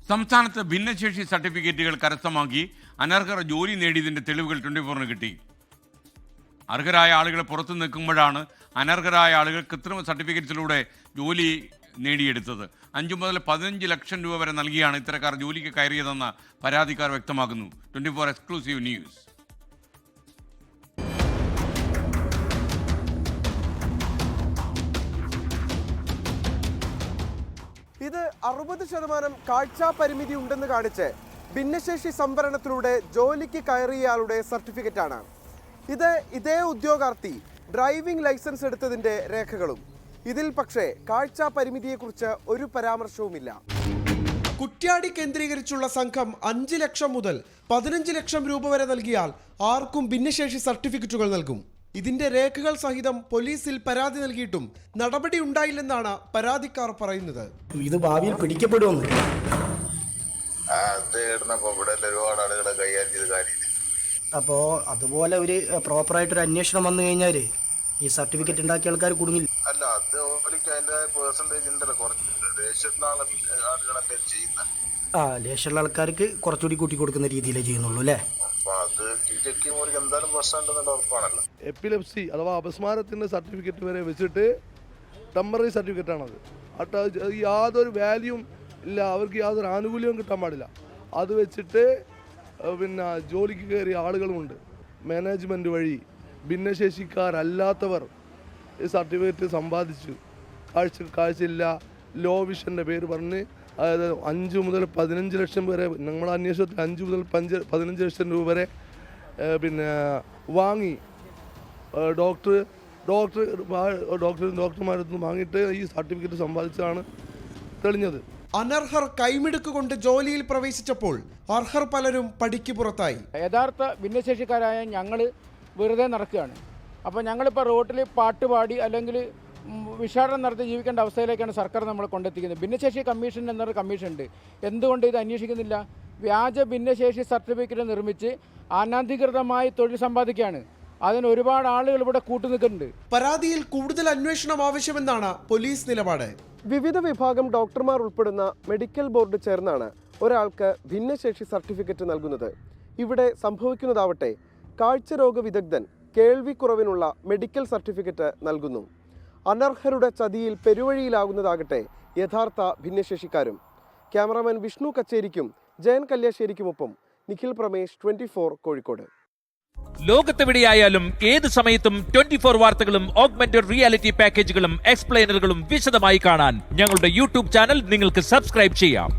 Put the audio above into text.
സംസ്ഥാനത്ത് ഭിന്നശേഷി സർട്ടിഫിക്കറ്റുകൾ കരസ്ഥമാക്കി അനർഹർ ജോലി നേടിയതിൻ്റെ തെളിവുകൾ 24-ന് കിട്ടി. അർഹരായ ആളുകൾ പുറത്തു നിൽക്കുമ്പോഴാണ് അനർഹരായ ആളുകൾ കൃത്രിമ സർട്ടിഫിക്കറ്റ്സിലൂടെ ജോലി നേടിയെടുത്തത്. 5 മുതൽ 15 ലക്ഷം രൂപ വരെ നൽകിയാണ് ഇത്തരക്കാർ ജോലിക്ക് കയറിയതെന്ന് പരാതിക്കാർ വ്യക്തമാക്കുന്നു. 24 എക്സ്ക്ലൂസീവ് ന്യൂസ്. ഇത് 60% കാഴ്ചാ പരിമിതി ഉണ്ടെന്ന് കാണിച്ച് ഭിന്നശേഷി സംവരണത്തിലൂടെ ജോലിക്ക് കയറിയയാളുടെ സർട്ടിഫിക്കറ്റാണ്. ഇതേ ഉദ്യോഗാർത്ഥി ഡ്രൈവിംഗ് ലൈസൻസ് എടുത്തതിന്റെ രേഖകളും. ഇതിൽ പക്ഷേ കാഴ്ചാ പരിമിതിയെക്കുറിച്ച് ഒരു പരാമർശവുമില്ല. കുറ്റ്യാടി കേന്ദ്രീകരിച്ചുള്ള സംഘം 5 ലക്ഷം മുതൽ 15 ലക്ഷം രൂപ വരെ നൽകിയാൽ ആർക്കും ഭിന്നശേഷി സർട്ടിഫിക്കറ്റുകൾ നൽകും. ഇതിന്റെ രേഖകൾ സഹിതം പോലീസിൽ പരാതി നൽകിയിട്ടും നടപടി ഉണ്ടായില്ലെന്നാണ് പരാതിക്കാർ പറയുന്നത്. ഇത് ഭാവിയിൽ പിടിക്കപ്പെടുമെന്ന് അപ്പോൾ അതുപോലെ ഒരു പ്രോപ്പറായിട്ടൊരു അന്വേഷണം വന്നു കഴിഞ്ഞാൽ ഈ സർട്ടിഫിക്കറ്റ് ഉണ്ടാക്കിയ ആൾക്കാർ കുടുങ്ങില്ല. അല്ല, അത് പെർസെന്റേജ് ഉണ്ടല്ലോ, ലേശമുള്ള ആൾക്കാർക്ക് കുറച്ചുകൂടി കൂട്ടി കൊടുക്കുന്ന രീതിയിലേ ചെയ്യുന്നുള്ളൂ അല്ലേ? എപ്പിലെപ്സി അഥവാ അപസ്മാരത്തിന്റെ സർട്ടിഫിക്കറ്റ് വരെ വെച്ചിട്ട് ടെമ്പററി സർട്ടിഫിക്കറ്റ് ആണത്. യാതൊരു വാല്യൂം ഇല്ല, അവർക്ക് യാതൊരു ആനുകൂല്യവും കിട്ടാൻ പാടില്ല. അത് വെച്ചിട്ട് പിന്നെ ജോലിക്ക് കയറിയ ആളുകളുമുണ്ട്. മാനേജ്മെന്റ് വഴി ഭിന്നശേഷിക്കാരല്ലാത്തവർ ഈ സർട്ടിഫിക്കറ്റ് സമ്പാദിച്ചു. കാഴ്ചയില്ല, ലോ വിഷന്റെ പേര് പറഞ്ഞ് അതായത് 5 മുതൽ 15 ലക്ഷം വരെ, നമ്മുടെ അന്വേഷണത്തിൽ 5 മുതൽ 15 ലക്ഷം രൂപ വരെ പിന്നെ വാങ്ങി ഡോക്ടർമാരടുത്ത് വാങ്ങിയിട്ട് ഈ സർട്ടിഫിക്കറ്റ് സമ്പാദിച്ചതാണ് തെളിഞ്ഞത്. അനർഹർ കൈമിടുക്ക് കൊണ്ട് ജോലിയിൽ പ്രവേശിച്ചപ്പോൾ അർഹർ പലരും പടിക്ക് പുറത്തായി. യഥാർത്ഥ ഭിന്നശേഷിക്കാരായ ഞങ്ങൾ വെറുതെ നടക്കുകയാണ്. അപ്പോൾ ഞങ്ങളിപ്പോൾ റോട്ടിൽ പാട്ടുപാടി അല്ലെങ്കിൽ വിഷാദം നടത്തി ജീവിക്കേണ്ട അവസ്ഥയിലേക്കാണ് സർക്കാർ നമ്മളെ കൊണ്ടെത്തിക്കുന്നത്. ഭിന്നശേഷി കമ്മീഷൻ എന്നൊരു കമ്മീഷൻ ഉണ്ട്. എന്തുകൊണ്ട് ഇത് അന്വേഷിക്കുന്നില്ല? വ്യാജ ഭിന്നശേഷി സർട്ടിഫിക്കറ്റ് നിർമ്മിച്ച് അനധികൃതമായി തൊഴിൽ സമ്പാദിക്കുകയാണ്. അതിന് ഒരുപാട് ആളുകൾ ഇവിടെ കൂട്ടുനിൽക്കുന്നുണ്ട്. പരാതിയിൽ കൂടുതൽ അന്വേഷണം ആവശ്യമെന്നാണ് പോലീസ് നിലപാട്. വിവിധ വിഭാഗം ഡോക്ടർമാർ ഉൾപ്പെടുന്ന മെഡിക്കൽ ബോർഡ് ചേർന്നാണ് ഒരാൾക്ക് ഭിന്നശേഷി സർട്ടിഫിക്കറ്റ് നൽകുന്നത്. ഇവിടെ സംഭവിക്കുന്നതാവട്ടെ, കാഴ്ചരോഗ വിദഗ്ധൻ കേൾവിക്കുറവിനുള്ള മെഡിക്കൽ സർട്ടിഫിക്കറ്റ് നൽകുന്നു. അനർഹരുടെ ചതിയിൽ പെരുവഴിയിലാകുന്നതാകട്ടെ യഥാർത്ഥ ഭിന്നശേഷിക്കാരും. ക്യാമറാമാൻ വിഷ്ണു കച്ചേരിക്കും ജയൻ കല്യാശ്ശേരിക്കുമൊപ്പം നിഖിൽ പ്രമേഷ്, 24 കോഴിക്കോട്. ലോകത്തെവിടെയായാലും ഏത് സമയത്തും 24 വാർത്തകളും ഓഗ്മെന്റഡ് റിയാലിറ്റി പാക്കേജുകളും എക്സ്പ്ലെയിനറുകളും വിശദമായി കാണാൻ ഞങ്ങളുടെ യൂട്യൂബ് ചാനൽ നിങ്ങൾക്ക് സബ്സ്ക്രൈബ് ചെയ്യാം.